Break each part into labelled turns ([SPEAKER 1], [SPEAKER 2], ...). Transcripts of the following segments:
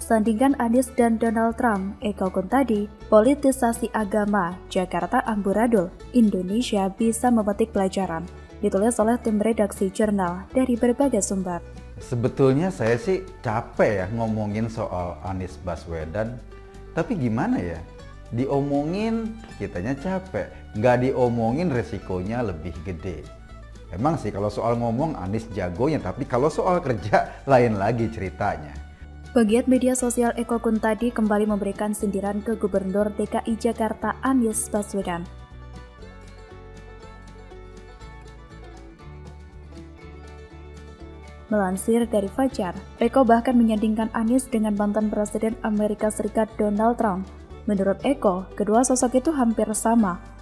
[SPEAKER 1] Sandingan Anies dan Donald Trump, Eko Kuntadi, politisasi agama, Jakarta amburadul, Indonesia bisa memetik pelajaran. Ditulis oleh tim redaksi jurnal dari berbagai sumber.
[SPEAKER 2] Sebetulnya saya sih capek ya ngomongin soal Anies Baswedan, tapi gimana ya? Diomongin kitanya capek, nggak diomongin resikonya lebih gede. Emang sih kalau soal ngomong Anies jagonya, tapi kalau soal kerja lain lagi ceritanya.
[SPEAKER 1] Pegiat media sosial Eko Kuntadi kembali memberikan sindiran ke Gubernur DKI Jakarta Anies Baswedan. Melansir dari Fajar, Eko bahkan menyandingkan Anies dengan mantan Presiden Amerika Serikat Donald Trump. Menurut Eko, kedua sosok itu hampir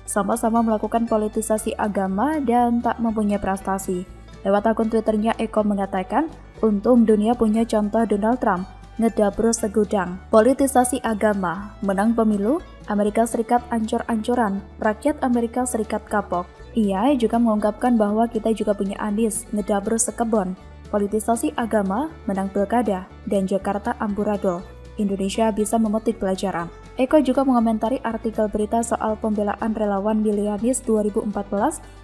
[SPEAKER 1] sama-sama melakukan politisasi agama dan tak mempunyai prestasi. Lewat akun Twitternya, Eko mengatakan, untung dunia punya contoh Donald Trump, ngedabru segudang, politisasi agama, menang pemilu, Amerika Serikat ancur-ancuran, rakyat Amerika Serikat kapok. Ia juga mengungkapkan bahwa kita juga punya Anies, ngedabru sekebon, politisasi agama, menang pilkada, dan Jakarta amburadul. Indonesia bisa memetik pelajaran. Eko juga mengomentari artikel berita soal pembelaan relawan Milianis 2014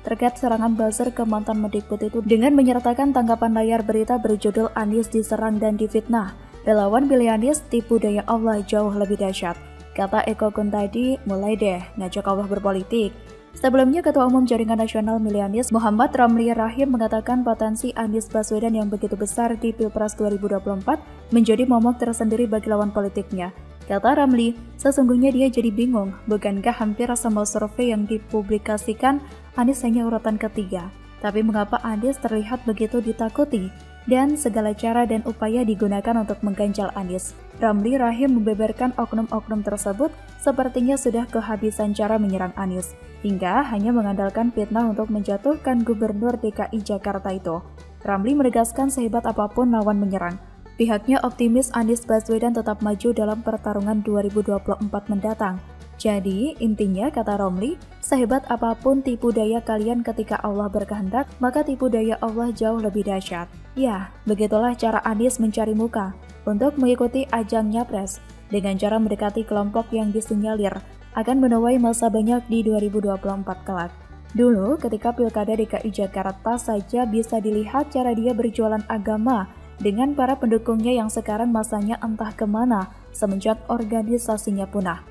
[SPEAKER 1] terkait serangan buzzer ke mantan Mendikbud itu dengan menyertakan tanggapan layar berita berjudul Anies diserang dan difitnah. Relawan Milianis tipu daya Allah jauh lebih dahsyat. Kata Eko Kuntadi, mulai deh ngajak Allah berpolitik. Sebelumnya, Ketua Umum Jaringan Nasional Milianis Muhammad Ramli Rahim mengatakan potensi Anies Baswedan yang begitu besar di Pilpres 2024 menjadi momok tersendiri bagi lawan politiknya. Kata Ramli, sesungguhnya dia jadi bingung, bukankah hampir semua survei yang dipublikasikan Anies hanya urutan ketiga. Tapi mengapa Anies terlihat begitu ditakuti? Dan segala cara dan upaya digunakan untuk mengganjal Anies. Ramli Rahim membeberkan oknum-oknum tersebut sepertinya sudah kehabisan cara menyerang Anies, hingga hanya mengandalkan fitnah untuk menjatuhkan Gubernur DKI Jakarta itu. Ramli menegaskan sehebat apapun lawan menyerang, pihaknya optimis Anies Baswedan tetap maju dalam pertarungan 2024 mendatang. Jadi, intinya kata Ramli, sehebat apapun tipu daya kalian ketika Allah berkehendak, maka tipu daya Allah jauh lebih dahsyat. Ya, begitulah cara Anies mencari muka untuk mengikuti ajang nyapres dengan cara mendekati kelompok yang disinyalir akan menuai masa banyak di 2024 kelak. Dulu, ketika Pilkada DKI Jakarta saja bisa dilihat cara dia berjualan agama dengan para pendukungnya yang sekarang masanya entah kemana semenjak organisasinya punah.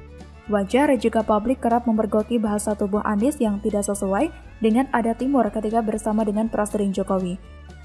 [SPEAKER 1] Wajar jika publik kerap memergoki bahasa tubuh Anies yang tidak sesuai dengan adat timur ketika bersama dengan Presiden Jokowi.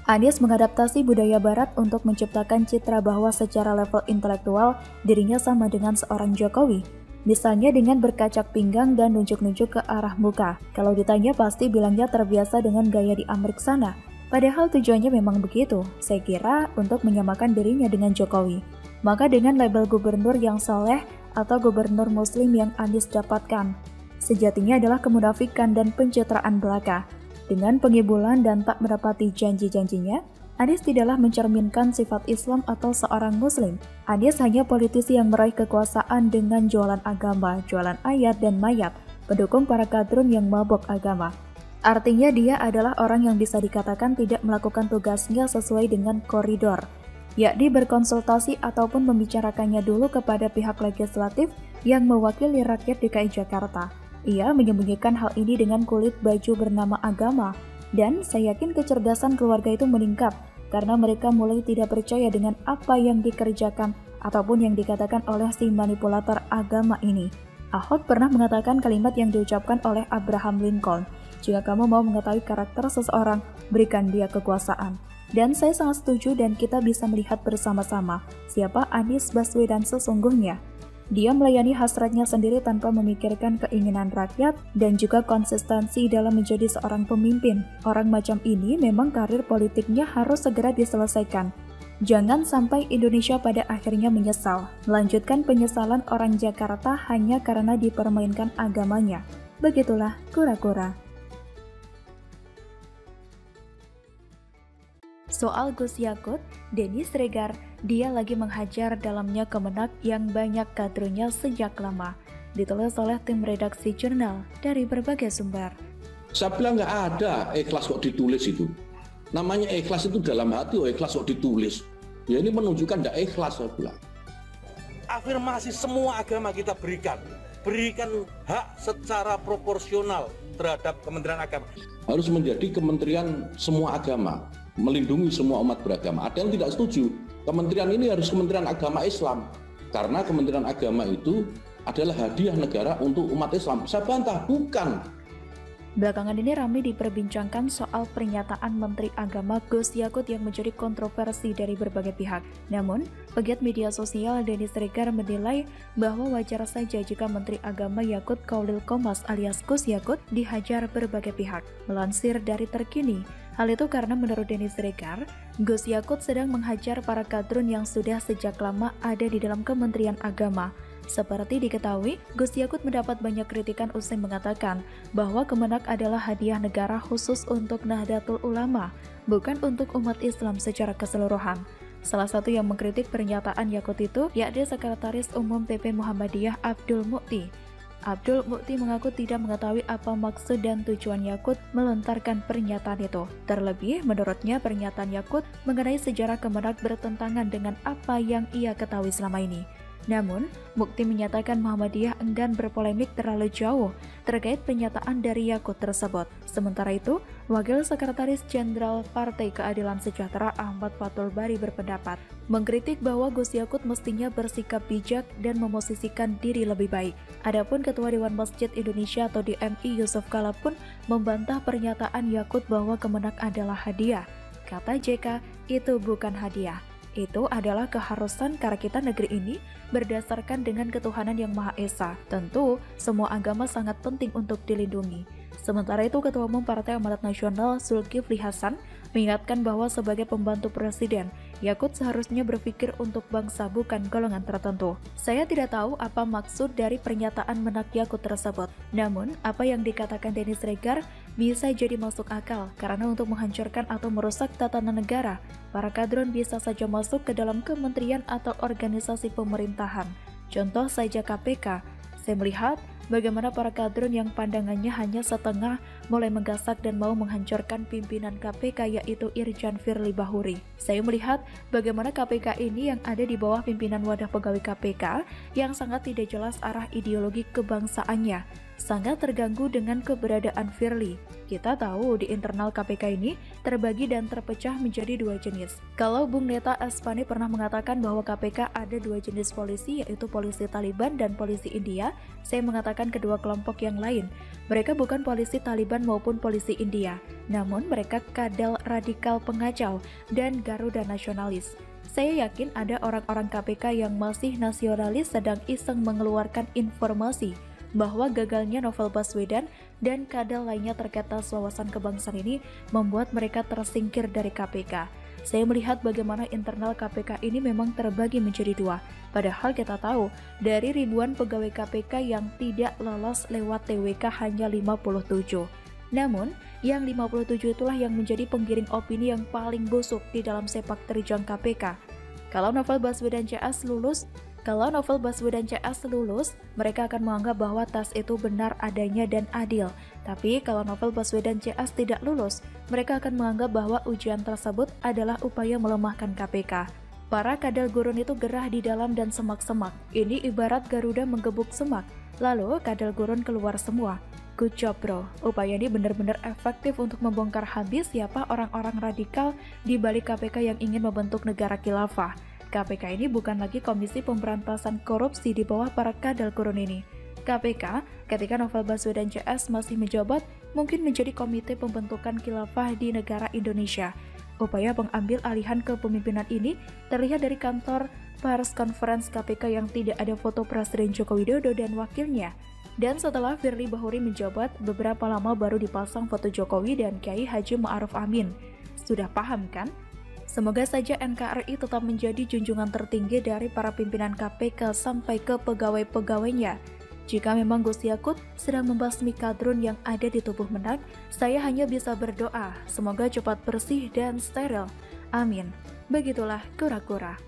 [SPEAKER 1] Anies mengadaptasi budaya barat untuk menciptakan citra bahwa secara level intelektual dirinya sama dengan seorang Jokowi. Misalnya dengan berkacak pinggang dan nunjuk-nunjuk ke arah muka. Kalau ditanya pasti bilangnya terbiasa dengan gaya di Amerika sana. Padahal tujuannya memang begitu, saya kira untuk menyamakan dirinya dengan Jokowi. Maka dengan label gubernur yang saleh atau gubernur muslim yang Anies dapatkan, sejatinya adalah kemunafikan dan pencitraan belaka. Dengan pengibulan dan tak mendapati janji-janjinya, Anies tidaklah mencerminkan sifat Islam atau seorang muslim. Anies hanya politisi yang meraih kekuasaan dengan jualan agama, jualan ayat dan mayat, pendukung para kadrun yang mabok agama. Artinya dia adalah orang yang bisa dikatakan tidak melakukan tugasnya sesuai dengan koridor, yakni berkonsultasi ataupun membicarakannya dulu kepada pihak legislatif yang mewakili rakyat DKI Jakarta. Ia menyembunyikan hal ini dengan kulit baju bernama agama, dan saya yakin kecerdasan keluarga itu meningkat karena mereka mulai tidak percaya dengan apa yang dikerjakan ataupun yang dikatakan oleh si manipulator agama ini. Ahok pernah mengatakan kalimat yang diucapkan oleh Abraham Lincoln, jika kamu mau mengetahui karakter seseorang, berikan dia kekuasaan. Dan saya sangat setuju dan kita bisa melihat bersama-sama siapa Anies Baswedan sesungguhnya. Dia melayani hasratnya sendiri tanpa memikirkan keinginan rakyat dan juga konsistensi dalam menjadi seorang pemimpin. Orang macam ini memang karir politiknya harus segera diselesaikan. Jangan sampai Indonesia pada akhirnya menyesal, melanjutkan penyesalan orang Jakarta hanya karena dipermainkan agamanya. Begitulah kura-kura. Soal Gus Yakut, Denny Sregar, dia lagi menghajar dalamnya kemenak yang banyak kadrunya sejak lama. Ditulis oleh tim redaksi jurnal dari berbagai sumber.
[SPEAKER 3] Saya bilang nggak ada ikhlas kok ditulis itu. Namanya ikhlas itu dalam hati, ikhlas kok ditulis. Ya ini menunjukkan nggak ikhlas, saya bilang.
[SPEAKER 4] afirmasi semua agama kita berikan hak secara proporsional terhadap Kementerian Agama.
[SPEAKER 3] Harus menjadi kementerian semua agama, melindungi semua umat beragama. Ada yang tidak setuju, kementerian ini harus Kementerian Agama Islam, karena Kementerian Agama itu adalah hadiah negara untuk umat Islam. Saya bantah, bukan.
[SPEAKER 1] Belakangan ini ramai diperbincangkan soal pernyataan Menteri Agama Gus Yakut yang menjadi kontroversi dari berbagai pihak. Namun, pegiat media sosial Denny Sregar menilai bahwa wajar saja jika Menteri Agama Yakut Khalil Qomas alias Gus Yakut dihajar berbagai pihak. Melansir dari Terkini, hal itu karena menurut Denny Sregar, Gus Yakut sedang menghajar para kadrun yang sudah sejak lama ada di dalam Kementerian Agama. Seperti diketahui, Gus Yakut mendapat banyak kritikan usai mengatakan bahwa Kemenak adalah hadiah negara khusus untuk Nahdlatul Ulama, bukan untuk umat Islam secara keseluruhan. Salah satu yang mengkritik pernyataan Yakut itu yakni Sekretaris Umum PP Muhammadiyah Abdul Mukti. Abdul Mukti mengaku tidak mengetahui apa maksud dan tujuan Yakut melontarkan pernyataan itu. Terlebih, menurutnya pernyataan Yakut mengenai sejarah Kemenak bertentangan dengan apa yang ia ketahui selama ini. Namun, Mukti menyatakan Muhammadiyah enggan berpolemik terlalu jauh terkait pernyataan dari Yakut tersebut. Sementara itu, Wakil Sekretaris Jenderal Partai Keadilan Sejahtera Ahmad Fathul Bari berpendapat, mengkritik bahwa Gus Yakut mestinya bersikap bijak dan memosisikan diri lebih baik. Adapun Ketua Dewan Masjid Indonesia atau DMI Yusuf Kala pun membantah pernyataan Yakut bahwa Kemenak adalah hadiah. Kata JK, itu bukan hadiah. Itu adalah keharusan karena kita negeri ini berdasarkan dengan ketuhanan yang Maha Esa. Tentu, semua agama sangat penting untuk dilindungi. Sementara itu, Ketua Umum Partai Amanat Nasional Zulkifli Hasan mengingatkan bahwa sebagai pembantu presiden, Yakut seharusnya berpikir untuk bangsa bukan golongan tertentu. Saya tidak tahu apa maksud dari pernyataan menak Yakut tersebut. Namun, apa yang dikatakan Denny Sregar bisa jadi masuk akal karena untuk menghancurkan atau merusak tatanan negara, para kadron bisa saja masuk ke dalam kementerian atau organisasi pemerintahan. Contoh saja KPK. Saya melihat bagaimana para kadron yang pandangannya hanya setengah mulai menggasak dan mau menghancurkan pimpinan KPK yaitu Irjen Firly Bahuri. Saya melihat bagaimana KPK ini yang ada di bawah pimpinan wadah pegawai KPK yang sangat tidak jelas arah ideologi kebangsaannya, sangat terganggu dengan keberadaan Firly. Kita tahu di internal KPK ini terbagi dan terpecah menjadi dua jenis. Kalau Bung Neta Espane pernah mengatakan bahwa KPK ada dua jenis polisi, yaitu polisi Taliban dan polisi India, saya mengatakan kedua kelompok yang lain. Mereka bukan polisi Taliban maupun polisi India, namun mereka kadal radikal pengacau dan Garuda nasionalis. Saya yakin ada orang-orang KPK yang masih nasionalis sedang iseng mengeluarkan informasi bahwa gagalnya Novel Baswedan dan kadal lainnya terkait tes wawasan kebangsaan ini membuat mereka tersingkir dari KPK. Saya melihat bagaimana internal KPK ini memang terbagi menjadi dua. Padahal kita tahu, dari ribuan pegawai KPK yang tidak lolos lewat TWK hanya 57. Namun, yang 57 itulah yang menjadi penggiring opini yang paling busuk di dalam sepak terjang KPK. Kalau Novel Baswedan CS lulus, mereka akan menganggap bahwa tes itu benar adanya dan adil. Tapi kalau Novel Baswedan CS tidak lulus, mereka akan menganggap bahwa ujian tersebut adalah upaya melemahkan KPK. Para kadal gurun itu gerah di dalam dan semak-semak. Ini ibarat Garuda menggebuk semak, lalu kadal gurun keluar semua. Good job bro, upaya ini benar-benar efektif untuk membongkar habis siapa orang-orang radikal di balik KPK yang ingin membentuk negara khilafah. KPK ini bukan lagi Komisi Pemberantasan Korupsi di bawah para kadal gurun ini. KPK, ketika Novel Baswedan CS masih menjabat, mungkin menjadi Komite Pembentukan Khilafah di negara Indonesia. Upaya pengambil alihan kepemimpinan ini terlihat dari kantor pers conference KPK yang tidak ada foto Presiden Joko Widodo dan wakilnya. Dan setelah Firly Bahuri menjabat, beberapa lama baru dipasang foto Jokowi dan Kiai Haji Ma'ruf Amin. Sudah paham kan? Semoga saja NKRI tetap menjadi junjungan tertinggi dari para pimpinan KPK sampai ke pegawai-pegawainya. Jika memang Gus Yakut sedang membasmi kadrun yang ada di tubuh Menak, saya hanya bisa berdoa, semoga cepat bersih dan steril. Amin. Begitulah kura-kura.